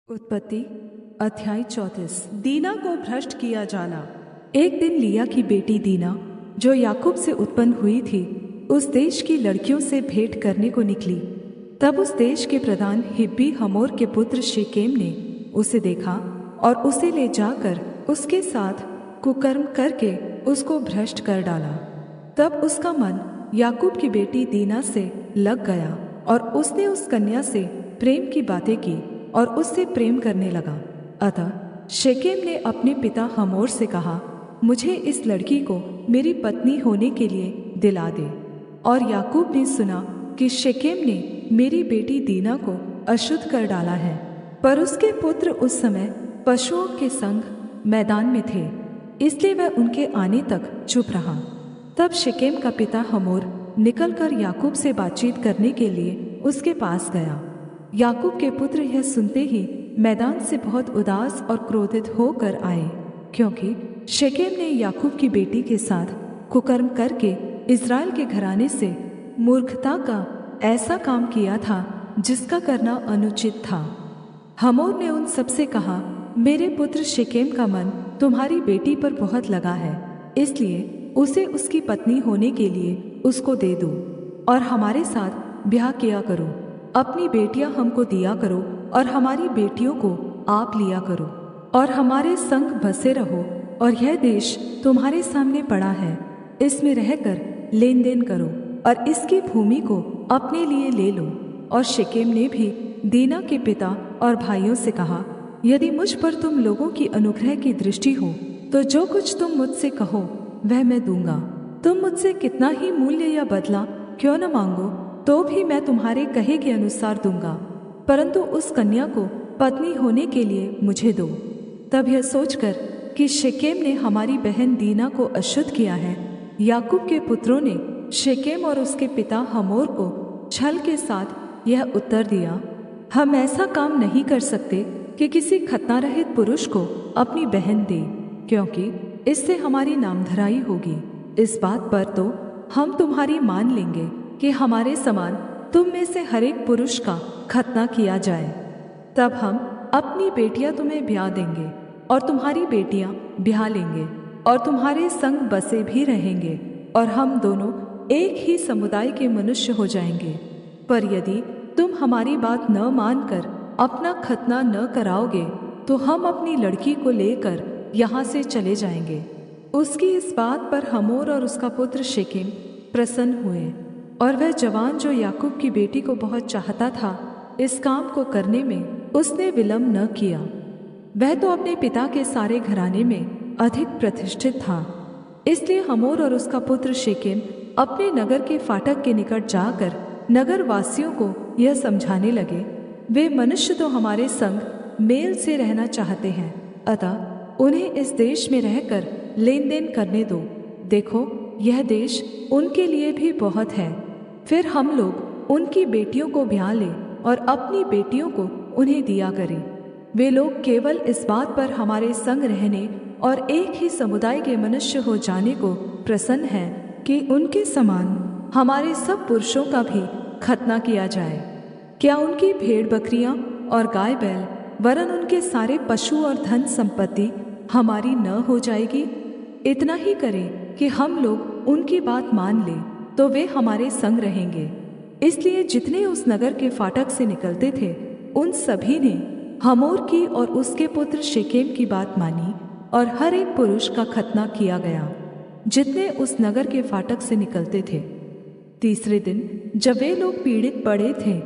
उत्पत्ति अध्याय 34। दीना को भ्रष्ट किया जाना। एक दिन लिया की बेटी दीना, जो याकूब से उत्पन्न हुई थी, उस देश की लड़कियों से भेंट करने को निकली। तब उस देश के प्रधान हिब्बी हमोर के पुत्र शेकेम ने उसे देखा और उसे ले जाकर उसके साथ कुकर्म करके उसको भ्रष्ट कर डाला। तब उसका मन याकूब की बेटी दीना से लग गया और उसने उस कन्या से प्रेम की बातें की और उससे प्रेम करने लगा। अतः शेकेम ने अपने पिता हमोर से कहा, मुझे इस लड़की को मेरी पत्नी होने के लिए दिला दे। और याकूब ने सुना कि शेकेम ने मेरी बेटी दीना को अशुद्ध कर डाला है, पर उसके पुत्र उस समय पशुओं के संग मैदान में थे, इसलिए वह उनके आने तक चुप रहा। तब शेकेम का पिता हमोर निकलकर याकूब से बातचीत करने के लिए उसके पास गया। याकूब के पुत्र यह सुनते ही मैदान से बहुत उदास और क्रोधित होकर आए, क्योंकि शेकेम ने याकूब की बेटी के साथ कुकर्म करके इस्राएल के घराने से मूर्खता का ऐसा काम किया था जिसका करना अनुचित था। हमोर ने उन सबसे कहा, मेरे पुत्र शेकेम का मन तुम्हारी बेटी पर बहुत लगा है, इसलिए उसे उसकी पत्नी होने के लिए उसको दे दो और हमारे साथ ब्याह किया करो। अपनी बेटियां हमको दिया करो और हमारी बेटियों को आप लिया करो और हमारे संग बसे रहो, और यह देश तुम्हारे सामने पड़ा है, इसमें रहकर लेन देन करो और इसकी भूमि को अपने लिए ले लो। और शेकेम ने भी दीना के पिता और भाइयों से कहा, यदि मुझ पर तुम लोगों की अनुग्रह की दृष्टि हो तो जो कुछ तुम मुझसे कहो वह मैं दूंगा। तुम मुझसे कितना ही मूल्य या बदला क्यों न मांगो, तो भी मैं तुम्हारे कहे के अनुसार दूंगा, परंतु उस कन्या को पत्नी होने के लिए मुझे दो। तब यह सोचकर कि शेकेम ने हमारी बहन दीना को अशुद्ध किया है, याकूब के पुत्रों ने शेकेम और उसके पिता हमोर को छल के साथ यह उत्तर दिया, हम ऐसा काम नहीं कर सकते कि किसी खतनारहित पुरुष को अपनी बहन दे, क्योंकि इससे हमारी नामधराई होगी। इस बात पर तो हम तुम्हारी मान लेंगे कि हमारे समान तुम में से हर एक पुरुष का खतना किया जाए। तब हम अपनी बेटियां तुम्हें ब्याह देंगे और तुम्हारी बेटियां ब्याह लेंगे और तुम्हारे संग बसे भी रहेंगे, और हम दोनों एक ही समुदाय के मनुष्य हो जाएंगे। पर यदि तुम हमारी बात न मानकर अपना खतना न कराओगे तो हम अपनी लड़की को लेकर यहाँ से चले जाएंगे। उसकी इस बात पर हमोर और उसका पुत्र शेकेम प्रसन्न हुए, और वह जवान जो याकूब की बेटी को बहुत चाहता था, इस काम को करने में उसने विलम्ब न किया। वह तो अपने पिता के सारे घराने में अधिक प्रतिष्ठित था, इसलिए हमोर और उसका पुत्र शेकेम अपने नगर के फाटक के निकट जाकर नगर वासियों को यह समझाने लगे, वे मनुष्य तो हमारे संग मेल से रहना चाहते हैं, अतः उन्हें इस देश में रहकर लेन देन करने दो। देखो, यह देश उनके लिए भी बहुत है। फिर हम लोग उनकी बेटियों को ब्याह लें और अपनी बेटियों को उन्हें दिया करें। वे लोग केवल इस बात पर हमारे संग रहने और एक ही समुदाय के मनुष्य हो जाने को प्रसन्न हैं कि उनके समान हमारे सब पुरुषों का भी खतना किया जाए। क्या उनकी भेड़ बकरियां और गाय बैल वरन उनके सारे पशु और धन संपत्ति हमारी न हो जाएगी? इतना ही करें कि हम लोग उनकी बात मान लें तो वे हमारे संग रहेंगे। इसलिए जितने उस नगर के फाटक से निकलते थे, उन सभी ने हमोर की और उसके पुत्र शेकेम की बात मानी, और हर एक पुरुष का खतना किया गया जितने उस नगर के फाटक से निकलते थे। तीसरे दिन जब वे लोग पीड़ित पड़े थे,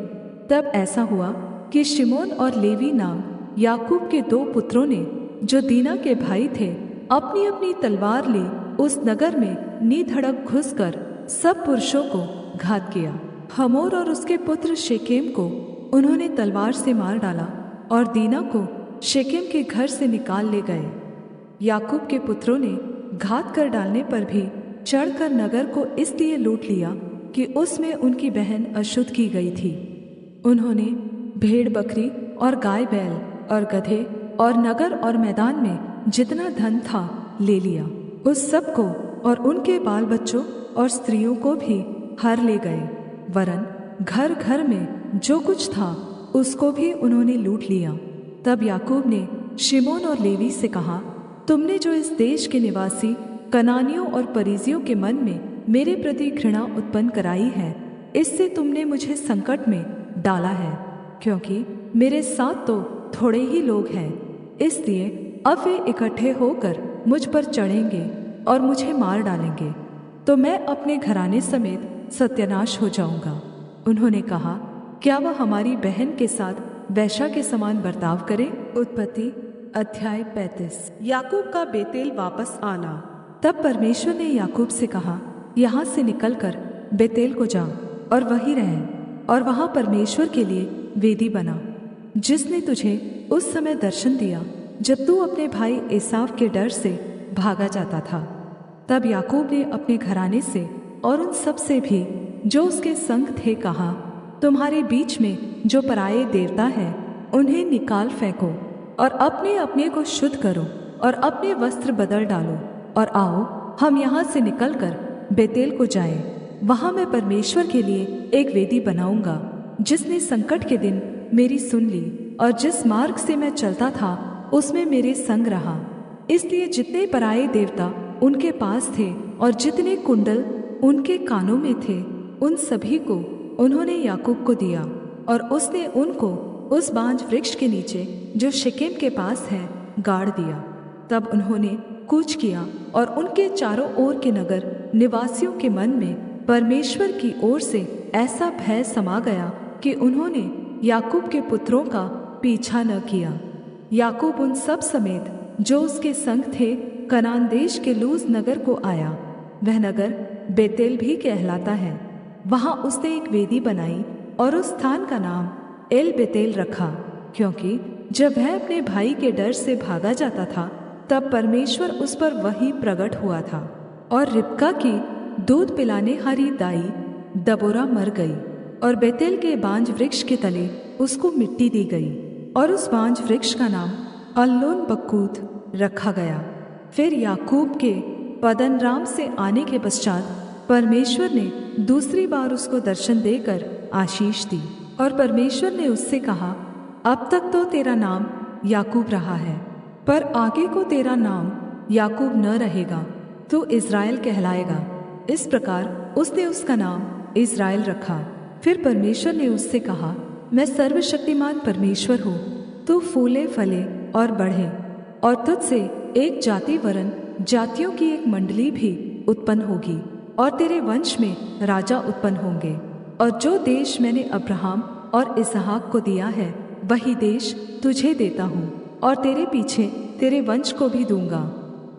तब ऐसा हुआ कि शिमोन और लेवी नाम याकूब के दो पुत्रों ने, जो दीना के भाई थे, अपनी अपनी तलवार ले उस नगर में निधड़क घुसकर सब पुरुषों को घात किया। हमोर और उसके पुत्र शेकेम को उन्होंने तलवार से मार डाला और दीना को शेकेम के घर से निकाल ले गए। याकूब के पुत्रों ने घात कर डालने पर भी चढ़कर नगर को इसलिए लूट लिया कि उसमें उनकी बहन अशुद्ध की गई थी। उन्होंने भेड़ बकरी और गाय बैल और गधे और नगर और मैदान में जितना धन था ले लिया। उस सब को और उनके बाल बच्चों और स्त्रियों को भी हर ले गए, वरन घर घर में जो कुछ था उसको भी उन्होंने लूट लिया। तब याकूब ने शिमोन और लेवी से कहा, तुमने जो इस देश के निवासी कनानियों और परिज्जियों के मन में मेरे प्रति घृणा उत्पन्न कराई है, इससे तुमने मुझे संकट में डाला है, क्योंकि मेरे साथ तो थोड़े ही लोग हैं। इसलिए अब वे इकट्ठे होकर मुझ पर चढ़ेंगे और मुझे मार डालेंगे, तो मैं अपने घराने समेत सत्यानाश हो जाऊंगा। उन्होंने कहा, क्या वह हमारी बहन के साथ वेश्या के समान बर्ताव करे? उत्पत्ति अध्याय 35। याकूब का बेतेल वापस आना। तब परमेश्वर ने याकूब से कहा, यहाँ से निकलकर बेतेल को जा और वहीं रह, और वहाँ परमेश्वर के लिए वेदी बना, जिसने तुझे उस समय दर्शन दिया जब तू अपने भाई एसाव के डर से भागा जाता था। तब याकूब ने अपने घराने से और उन सब से भी जो उसके संग थे कहा, तुम्हारे बीच में जो पराये देवता है उन्हें निकाल फेंको और अपने अपने को शुद्ध करो और अपने वस्त्र बदल डालो, और आओ हम यहाँ से निकलकर बेतेल को जाएं। वहाँ मैं परमेश्वर के लिए एक वेदी बनाऊंगा, जिसने संकट के दिन मेरी सुन ली और जिस मार्ग से मैं चलता था उसमें मेरे संग रहा। इसलिए जितने पराये देवता उनके पास थे और जितने कुंडल उनके कानों में थे, उन सभी को उन्होंने याकूब को दिया, और उसने उनको उस बांज वृक्ष के नीचे जो शिकेम के पास है गाड़ दिया। तब उन्होंने कूच किया, और उनके चारों ओर के नगर निवासियों के मन में परमेश्वर की ओर से ऐसा भय समा गया कि उन्होंने याकूब के पुत्रों का पीछा न किया। याकूब उन सब समेत जो उसके संग थे कनान देश के लूज नगर को आया। वह नगर बेतेल भी कहलाता है। वहाँ उसने एक वेदी बनाई और उस स्थान का नाम एल बेतेल रखा, क्योंकि जब वह अपने भाई के डर से भागा जाता था तब परमेश्वर उस पर वहीं प्रकट हुआ था। और रिबका की दूध पिलाने हारी दाई दबोरा मर गई, और बेतेल के बांज वृक्ष के तले उसको मिट्टी दी गई, और उस बांज वृक्ष का नाम अल्लोन बक्कूत रखा गया। फिर याकूब के पद्दनराम से आने के पश्चात परमेश्वर ने दूसरी बार उसको दर्शन देकर आशीष दी, और परमेश्वर ने उससे कहा, अब तक तो तेरा नाम याकूब रहा है, पर आगे को तेरा नाम याकूब न रहेगा, तू इस्राएल कहलाएगा। इस प्रकार उसने उसका नाम इस्राएल रखा। फिर परमेश्वर ने उससे कहा, मैं सर्वशक्तिमान परमेश्वर हूँ, तू फूले फले और बढ़े, और तुझसे एक जाति वरन जातियों की एक मंडली भी उत्पन्न होगी, और तेरे वंश में राजा उत्पन्न होंगे। और जो देश मैंने अब्राहम और इसहाक को दिया है, वही देश तुझे देता हूँ, और तेरे पीछे तेरे वंश को भी दूंगा।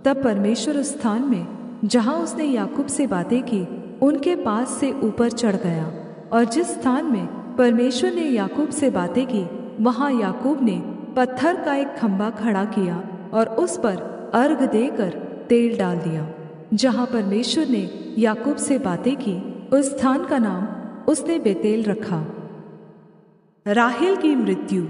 तब परमेश्वर उस स्थान में जहाँ उसने याकूब से बातें की उनके पास से ऊपर चढ़ गया, और जिस स्थान में परमेश्वर ने याकूब से बातें की वहाँ याकूब ने पत्थर का एक खम्भा खड़ा किया और उस पर अर्घ देकर तेल डाल दिया। जहाँ परमेश्वर ने याकूब से बातें की उस स्थान का नाम उसने बेतेल रखा। राहेल की मृत्यु।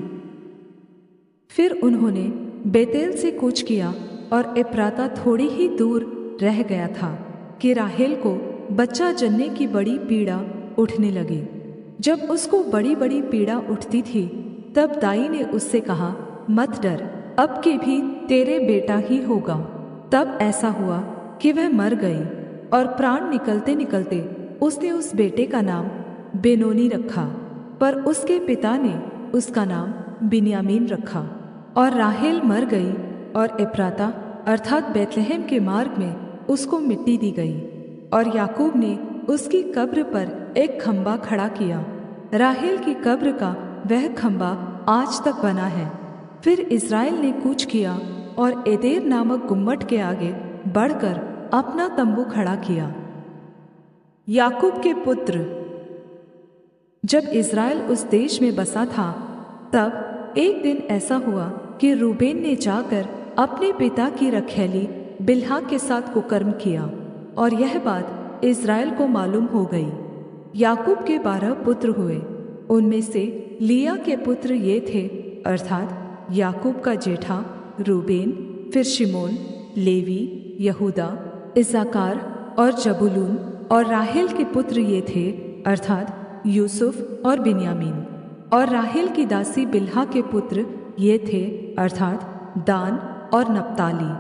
फिर उन्होंने बेतेल से कूच किया, और एप्राता थोड़ी ही दूर रह गया था कि राहेल को बच्चा जनने की बड़ी पीड़ा उठने लगी। जब उसको बड़ी बड़ी पीड़ा उठती थी तब दाई ने उससे कहा, मत डर, अब के भी तेरे बेटा ही होगा। तब ऐसा हुआ कि वह मर गई, और प्राण निकलते निकलते उसने उस बेटे का नाम बेनोनी रखा, पर उसके पिता ने उसका नाम बिन्यामीन रखा। और राहेल मर गई, और एप्राता अर्थात बैतलहम के मार्ग में उसको मिट्टी दी गई, और याकूब ने उसकी कब्र पर एक खम्भा खड़ा किया। राहेल की कब्र का वह खम्भा आज तक बना है। फिर इस्राएल ने कूच किया और एदेर नामक गुम्मट के आगे बढ़कर अपना तंबू खड़ा किया। याकूब के पुत्र। जब इस्राएल उस देश में बसा था तब एक दिन ऐसा हुआ कि रूबेन ने जाकर अपने पिता की रखैली बिल्हा के साथ कुकर्म किया, और यह बात इस्राएल को मालूम हो गई। याकूब के 12 पुत्र हुए। उनमें से लिया के पुत्र ये थे, अर्थात याकूब का जेठा रूबेन, फिर शिमोन, लेवी, यहूदा, इस्साकार और जबूलून। और राहेल के पुत्र ये थे, अर्थात यूसुफ और बिन्यामीन। और राहेल की दासी बिल्हा के पुत्र ये थे अर्थात दान और नप्ताली।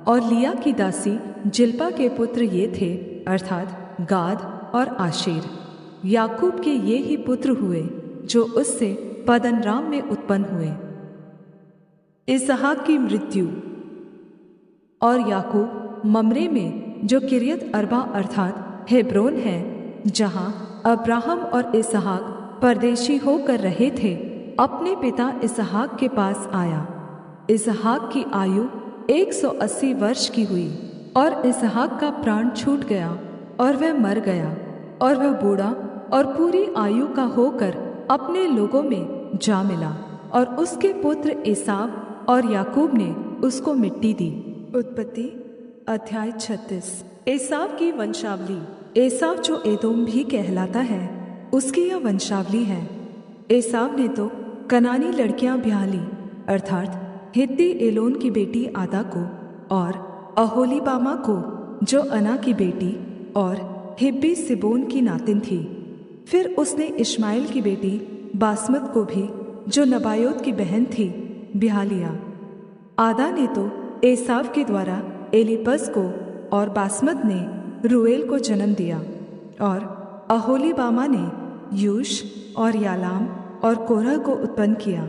और लिया की दासी जिल्पा के पुत्र ये थे अर्थात गाद और आशेर। याकूब के ये ही पुत्र हुए जो उससे पद्दनराम में उत्पन्न हुए। इसहाक की मृत्यु। और याकूब ममरे में जो किरियत अर्बा अर्थात हेब्रोन है, जहाँ अब्राहम और इसहाक परदेशी होकर रहे थे, अपने पिता इसहाक के पास आया। इसहाक की आयु 180 वर्ष की हुई और इसहाक का प्राण छूट गया और वह मर गया और वह बूढ़ा और पूरी आयु का होकर अपने लोगों में जा मिला। और उसके पुत्र एसाव और याकूब ने उसको मिट्टी दी। उत्पत्ति अध्याय 36। एसाव की वंशावली। एसाव जो एदोम भी कहलाता है, उसकी यह वंशावली है। एसाव ने तो कनानी लड़कियां ब्याह ली अर्थात हित्ती एलोन की बेटी आदा को और अहोलीबामा को जो अना की बेटी और हिब्बी सिबोन की नातिन थी। फिर उसने इश्माएल की बेटी बासमत को भी जो नबायोत की बहन थी ब्याह लिया। आदा ने तो एसाव के द्वारा एलीपज को और बासमत ने रूएल को जन्म दिया और अहोलीबामा ने यूश और यालाम और कोरह को उत्पन्न किया।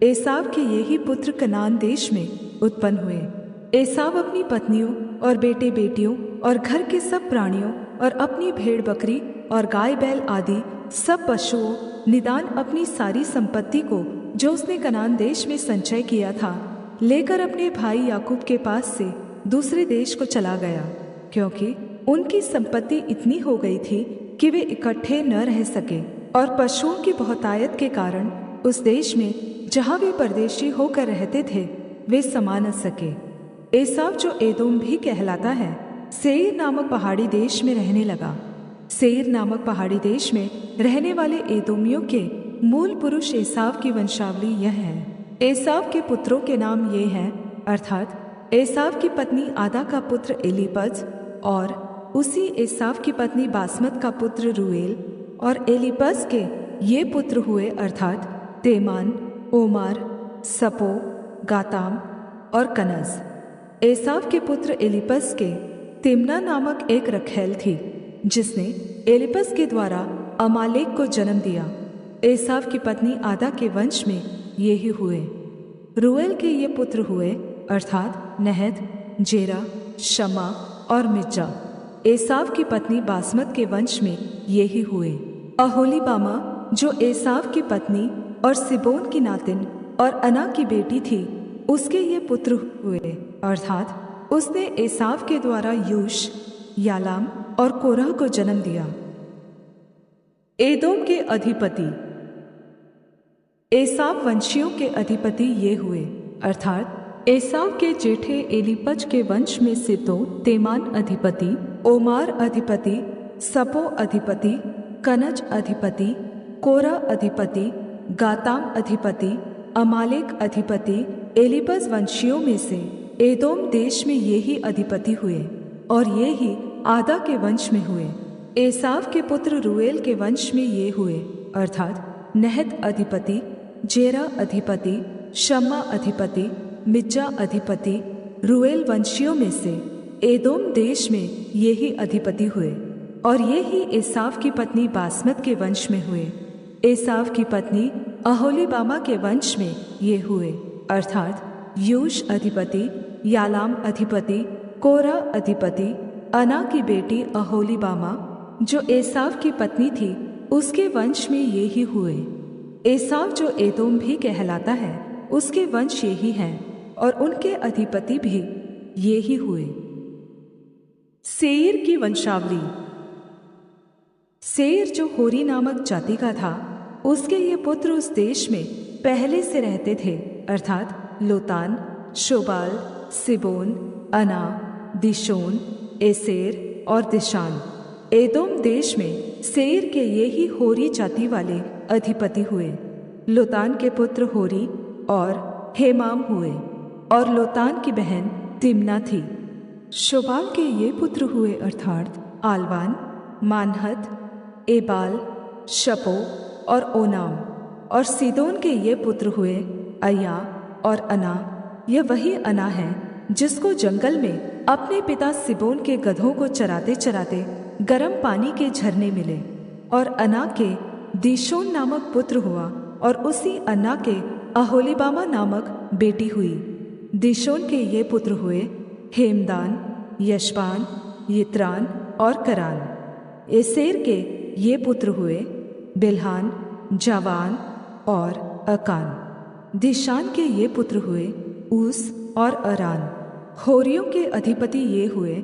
एसाव के ये ही पुत्र कनान देश में उत्पन्न हुए। एसाव अपनी पत्नियों और बेटे बेटियों और घर के सब प्राणियों और अपनी भेड़ बकरी और गाय बैल आदि सब पशुओं निदान अपनी सारी संपत्ति को जो उसने कनान देश में संचय किया था लेकर अपने भाई याकूब के पास से दूसरे देश को चला गया, क्योंकि उनकी संपत्ति इतनी हो गई थी कि वे इकट्ठे न रह सके और पशुओं की बहुतायत के कारण उस देश में जहाँ वे परदेशी होकर रहते थे वे समा न सके। एसाव जो एदोम भी कहलाता है, सेईर नामक पहाड़ी देश में रहने लगा। सेईर नामक पहाड़ी देश में रहने वाले एदोमियों के मूल पुरुष एसाव की वंशावली यह है। एसाव के पुत्रों के नाम ये हैं अर्थात एसाव की पत्नी आदा का पुत्र एलीपज और उसी एसाव की पत्नी बासमत का पुत्र रूएल। और एलीपज के ये पुत्र हुए अर्थात तेमान, ओमार, सपो, गाताम और कनज। एसाव के पुत्र एलीपज के तिम्ना नामक एक रखैल थी, जिसने एलीपज के द्वारा अमालेक को जन्म दिया। एसाव की पत्नी आदा के वंश में ये ही हुए। रूएल के ये पुत्र हुए अर्थात नहद, जेरा, शमा और मिज्जा। एसाव की पत्नी बासमत के वंश में ये ही हुए। अहोलीबामा जो एसाव की पत्नी और सिबोन की नातिन और अना की बेटी थी, उसके ये पुत्र हुए अर्थात उसने एसाव के द्वारा यूश, यालाम और कोरह को जन्म दिया। एदोम के अधिपति। एसाव वंशियों के अधिपति ये हुए अर्थात एसाव के जेठे एलीपज के वंश में से तो तेमान अधिपति, ओमार अधिपति, सपो अधिपति, कनज अधिपति, कोरा अधिपति, गाताम अधिपति, अमालेक अधिपति, एलीपज वंशियों में से एदोम देश में ये ही अधिपति हुए और ये ही आदा के वंश में हुए। एसाव के पुत्र रूएल के वंश में ये हुए अर्थात नहद अधिपति, जेरा अधिपति, शम्मा अधिपति, मिज्जा अधिपति। रूएल वंशियों में से एदोम देश में ये ही अधिपति हुए और ये ही एसाव की पत्नी बासमत के वंश में हुए। एसाव की पत्नी अहोलीबामा के वंश में ये हुए अर्थात यूश अधिपति, यालाम अधिपति, कोरा अधिपति, अना की बेटी अहोलीबामा जो एसाव की पत्नी थी उसके वंश में ये ही हुए। एसाव जो एदोम भी कहलाता है उसके वंश ये ही हैं और उनके अधिपति भी ये ही हुए। सेईर की वंशावली। सेईर जो होरी नामक जाति का था, उसके ये पुत्र उस देश में पहले से रहते थे अर्थात लोतान, शोबाल, सिबोन, अना, दिशोन, एसेर और दिशान। एदोम देश में सेईर के ये ही होरी जाति वाले अधिपति हुए। लोतान के पुत्र होरी और हेमाम हुए और लोतान की बहन तिम्ना थी। शोबाल के ये पुत्र हुए अर्थात आलवान, मानहत, एबाल, शपो और ओनाम। और सीदोन के ये पुत्र हुए अय्या, और अना, यह वही अना है जिसको जंगल में अपने पिता सिबोन के गधों को चराते चराते गर्म पानी के झरने मिले। और अना के दीशोन नामक पुत्र हुआ, और उसी अना के अहोलीबामा नामक बेटी हुई। दीशोन के ये पुत्र हुए, हेमदान, यशबान, यित्रान और करान। एसेर के ये पुत्र हुए, बिल्हान, जावान और अकान। दिशान के ये पुत्र हुए, ऊस और अरान। होरियों के अधिपति ये हुए,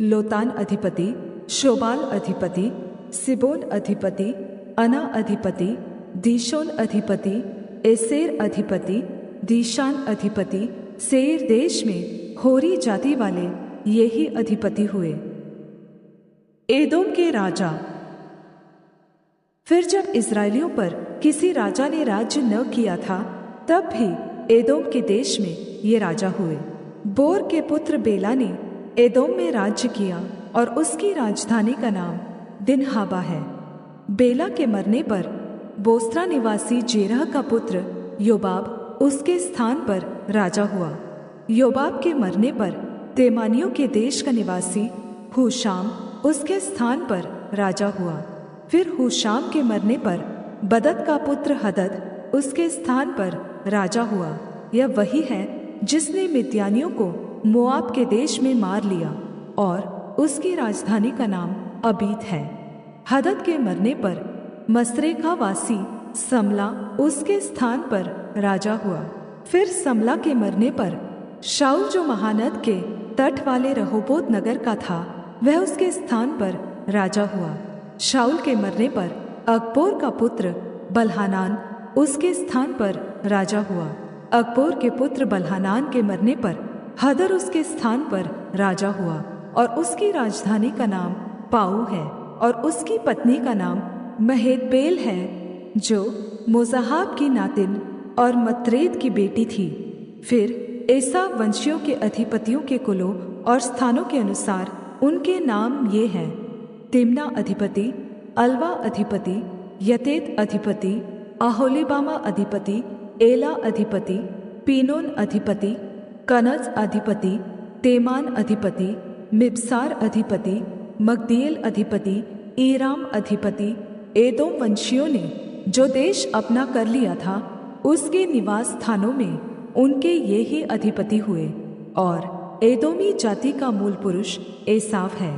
लोतान अधिपति, शोबाल अधिपति, सिबोन अधिपति, अना अधिपति, दीशोन अधिपति, एसेर अधिपति, दीशान अधिपति। सेईर देश में होरी जाति वाले ये ही अधिपति हुए। एदोम के राजा। फिर जब इस्राएलियों पर किसी राजा ने राज्य न किया था, तब भी एदोम के देश में ये राजा हुए। बोर के पुत्र बेला ने एदोम में राज्य किया, और उसकी राजधानी का नाम दिनहाबा है। बेला के मरने पर बोस्रा निवासी जेरह का पुत्र योबाब उसके स्थान पर राजा हुआ। योबाब के मरने पर तेमानियों के देश का निवासी हूशाम उसके स्थान पर राजा हुआ। फिर हूशाम के मरने पर बदद का पुत्र हदद उसके स्थान पर राजा हुआ। यह वही है जिसने मिद्यानियों को मोआब के देश में मार लिया, और उसकी राजधानी का नाम अबीत है। हदद के मरने पर मसरेका वासी समला उसके स्थान पर राजा हुआ। फिर समला के मरने पर शाऊल जो महानद के तट वाले रहोबोत नगर का था, वह उसके स्थान पर राजा हुआ। शाऊल के मरने पर अकबोर का पुत्र बल्हानान उसके स्थान पर राजा हुआ। अकबोर के पुत्र बल्हानान के मरने पर हदर उसके स्थान पर राजा हुआ, और उसकी राजधानी का नाम पाऊ है, और उसकी पत्नी का नाम महेतबेल है, जो मोजाहाब की नातिन और मत्रेद की बेटी थी। फिर एसाव वंशियों के अधिपतियों के कुलों और स्थानों के अनुसार उनके नाम ये हैं: तिम्ना अधिपति, अलवा अधिपति, यतेत अधिपति, अहोलीबामा अधिपति, एला अधिपति, पीनोन अधिपति, कनज अधिपति, तेमान अधिपति, मिबसार अधिपति, मगदीएल अधिपति, ईराम अधिपति। एदोम वंशियों ने जो देश अपना कर लिया था, उसके निवास स्थानों में उनके ये ही अधिपति हुए। और एदोमी जाति का मूल पुरुष एसाव है।